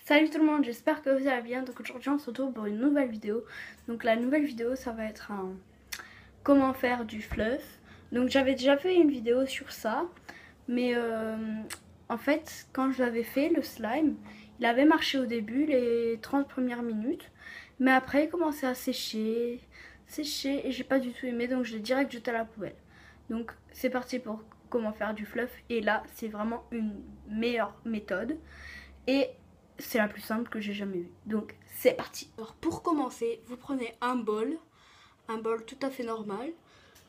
Salut tout le monde, j'espère que vous allez bien. Donc aujourd'hui on se retrouve pour une nouvelle vidéo. Donc la nouvelle vidéo ça va être un comment faire du fluff. Donc j'avais déjà fait une vidéo sur ça. Mais en fait quand je l'avais fait le slime, il avait marché au début les 30 premières minutes. Mais après il commençait à sécher et j'ai pas du tout aimé, donc je l'ai direct jeté à la poubelle. Donc c'est parti pour comment faire du fluff. Et là c'est vraiment une meilleure méthode. Et c'est la plus simple que j'ai jamais vue. Donc c'est parti. Alors pour commencer, vous prenez un bol tout à fait normal.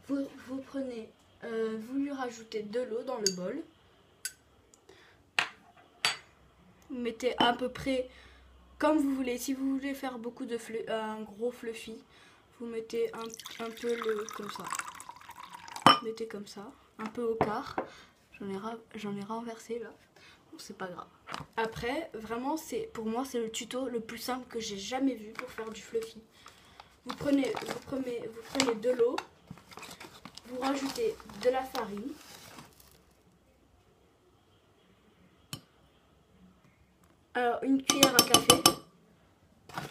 Vous prenez, vous lui rajoutez de l'eau dans le bol. Vous mettez à peu près comme vous voulez. Si vous voulez faire beaucoup de un gros fluffy, vous mettez un peu comme ça. Vous mettez comme ça, un peu au quart. J'en ai renversé là. C'est pas grave. Après, vraiment, pour moi, c'est le tuto le plus simple que j'ai jamais vu pour faire du fluffy. Vous prenez de l'eau, vous rajoutez de la farine, alors une cuillère à café.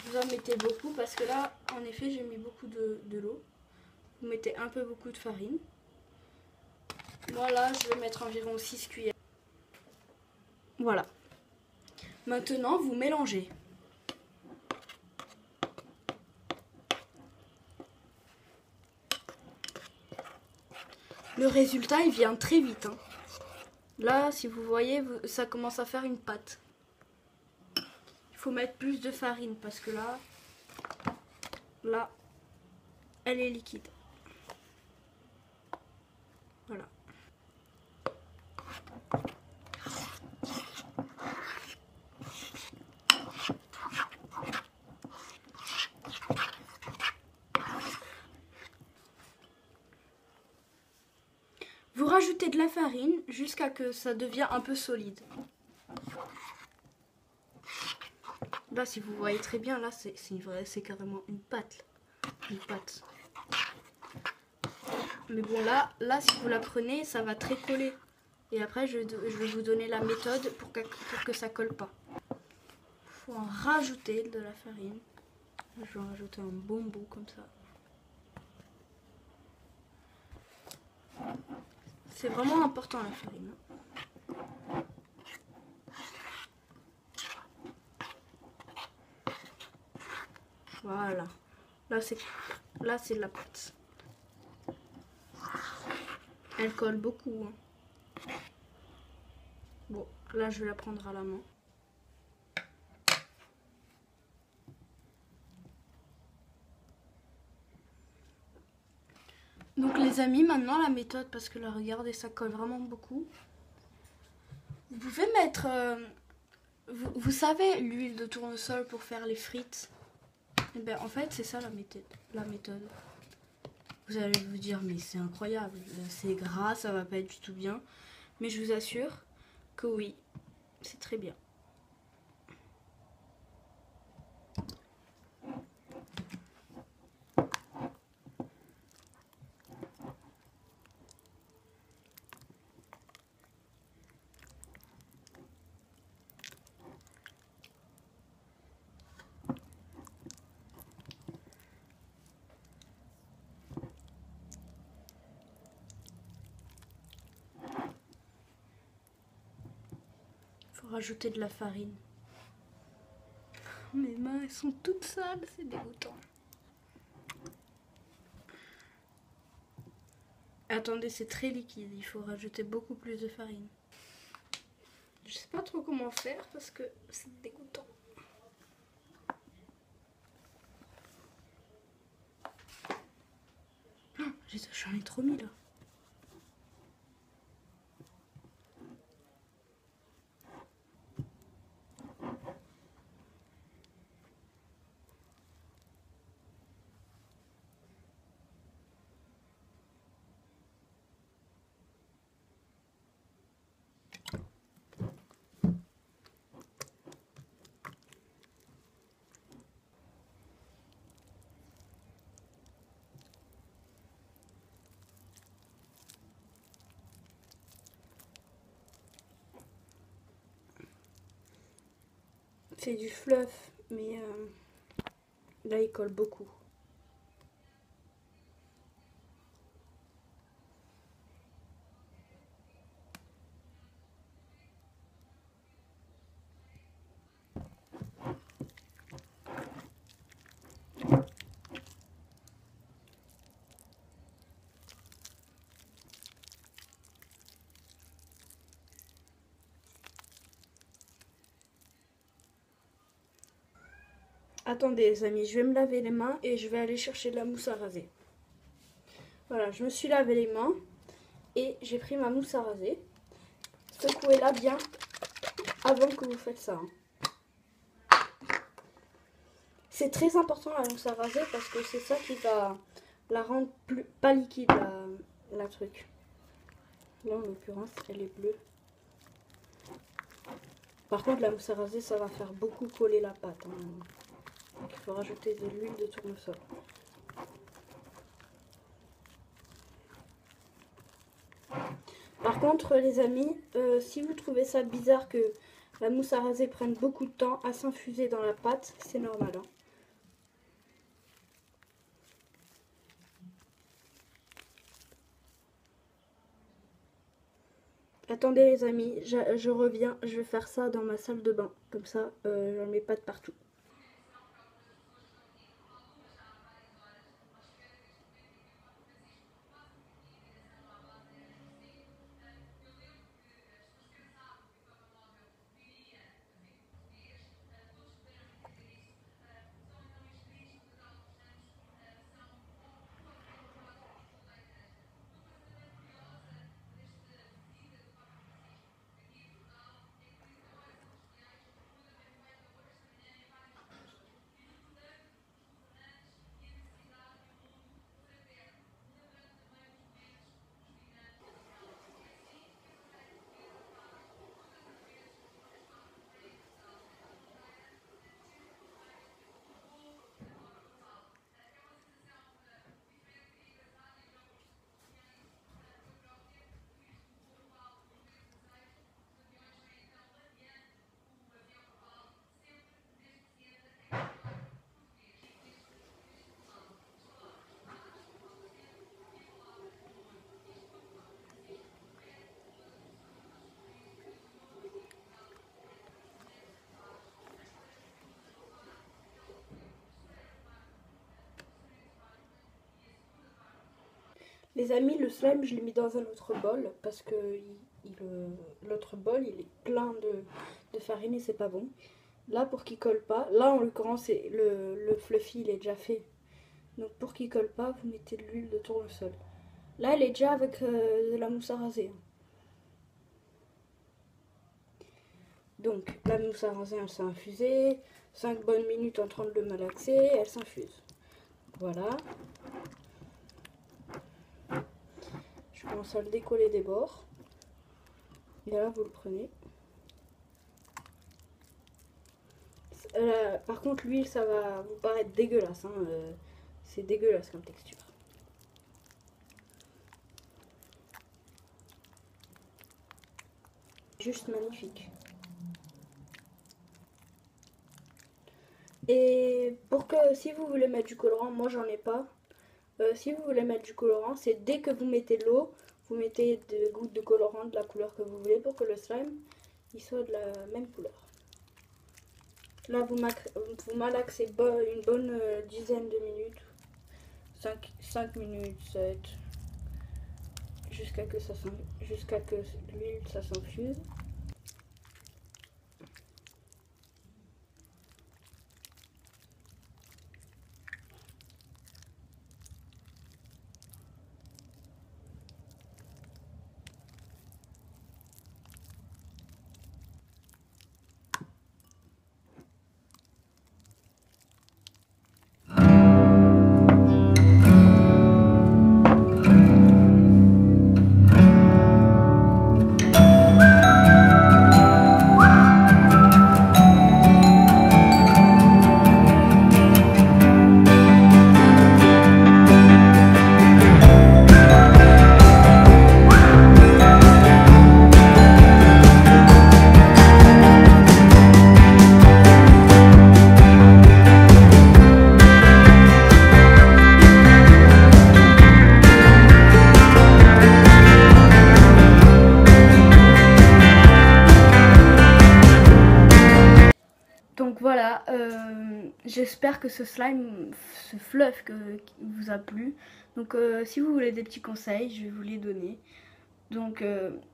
Vous en mettez beaucoup parce que là, en effet, j'ai mis beaucoup de l'eau. Vous mettez un peu beaucoup de farine. Moi là, je vais mettre environ 6 cuillères. Voilà. Maintenant, vous mélangez. Le résultat, il vient très vite. Hein. Là, si vous voyez, ça commence à faire une pâte. Il faut mettre plus de farine parce que là, elle est liquide. Voilà. Vous rajoutez de la farine jusqu'à que ça devient un peu solide. Là, si vous voyez très bien, là, c'est carrément une pâte. Une pâte. Mais bon, là, si vous la prenez, ça va très coller. Et après, je vais vous donner la méthode pour que ça colle pas. Il faut en rajouter de la farine. Je vais en rajouter un bon bout comme ça. C'est vraiment important la farine. Voilà. Là, c'est de la pâte. Elle colle beaucoup. Hein. Bon, là, je vais la prendre à la main. Donc les amis, maintenant la méthode, parce que là regardez, ça colle vraiment beaucoup. Vous pouvez mettre, vous savez, l'huile de tournesol pour faire les frites. Et ben en fait c'est ça la méthode. Vous allez vous dire mais c'est incroyable, c'est gras, ça va pas être du tout bien. Mais je vous assure que oui, c'est très bien. Rajouter de la farine. Mes mains elles sont toutes sales, c'est dégoûtant. Attendez, c'est très liquide, il faut rajouter beaucoup plus de farine. Je sais pas trop comment faire parce que c'est dégoûtant. Oh, j'en ai trop mis là. c'est du fluff, mais là il colle beaucoup. Attendez les amis, je vais me laver les mains et je vais aller chercher de la mousse à raser. Voilà, je me suis lavé les mains et j'ai pris ma mousse à raser. Secouez-la bien avant que vous faites ça. C'est très important la mousse à raser parce que c'est ça qui va la rendre pas liquide, la truc. Là en l'occurrence elle est bleue. Par contre la mousse à raser ça va faire beaucoup coller la pâte. Donc, il faut rajouter de l'huile de tournesol. Par contre les amis, si vous trouvez ça bizarre que la mousse à raser prenne beaucoup de temps à s'infuser dans la pâte, c'est normal. Hein. Attendez les amis, je reviens, je vais faire ça dans ma salle de bain. Comme ça, j'en mets pas de partout. Les amis, le slime, je l'ai mis dans un autre bol parce que l'autre bol, il est plein de farine et c'est pas bon. Là, pour qu'il colle pas, là en l'occurrence, le fluffy, il est déjà fait. Donc pour qu'il colle pas, vous mettez de l'huile de tournesol. Là, elle est déjà avec de la mousse à raser. Donc la mousse à raser, elle s'est infusée. 5 bonnes minutes en train de le malaxer, elle s'infuse. Voilà. Je commence à le décoller des bords. Et là, vous le prenez. Par contre, l'huile, ça va vous paraître dégueulasse. Hein. C'est dégueulasse comme texture. Juste magnifique. Et pour que, si vous voulez mettre du colorant, moi j'en ai pas. Si vous voulez mettre du colorant, c'est dès que vous mettez l'eau, vous mettez des gouttes de colorant de la couleur que vous voulez pour que le slime il soit de la même couleur. Là, vous malaxez une bonne dizaine de minutes, 5 minutes, 7, jusqu'à que l'huile ça s'infuse. Donc voilà, j'espère que ce slime, ce fluff vous a plu. Donc si vous voulez des petits conseils, je vais vous les donner. Donc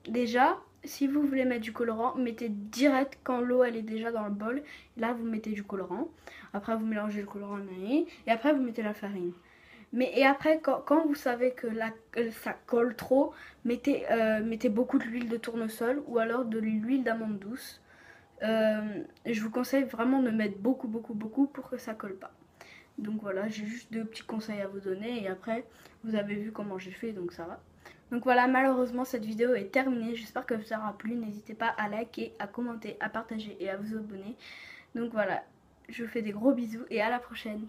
déjà, si vous voulez mettre du colorant, mettez direct quand l'eau elle est déjà dans le bol. Là vous mettez du colorant. Après vous mélangez le colorant et après vous mettez la farine. Et après quand vous savez que ça colle trop, mettez beaucoup d'huile de tournesol ou alors de l'huile d'amande douce. Je vous conseille vraiment de mettre beaucoup pour que ça colle pas. Donc voilà, j'ai juste 2 petits conseils à vous donner et après vous avez vu comment j'ai fait, donc ça va. Donc voilà, malheureusement cette vidéo est terminée, j'espère que ça aura plu, n'hésitez pas à liker, à commenter, à partager et à vous abonner. Donc voilà, je vous fais des gros bisous et à la prochaine.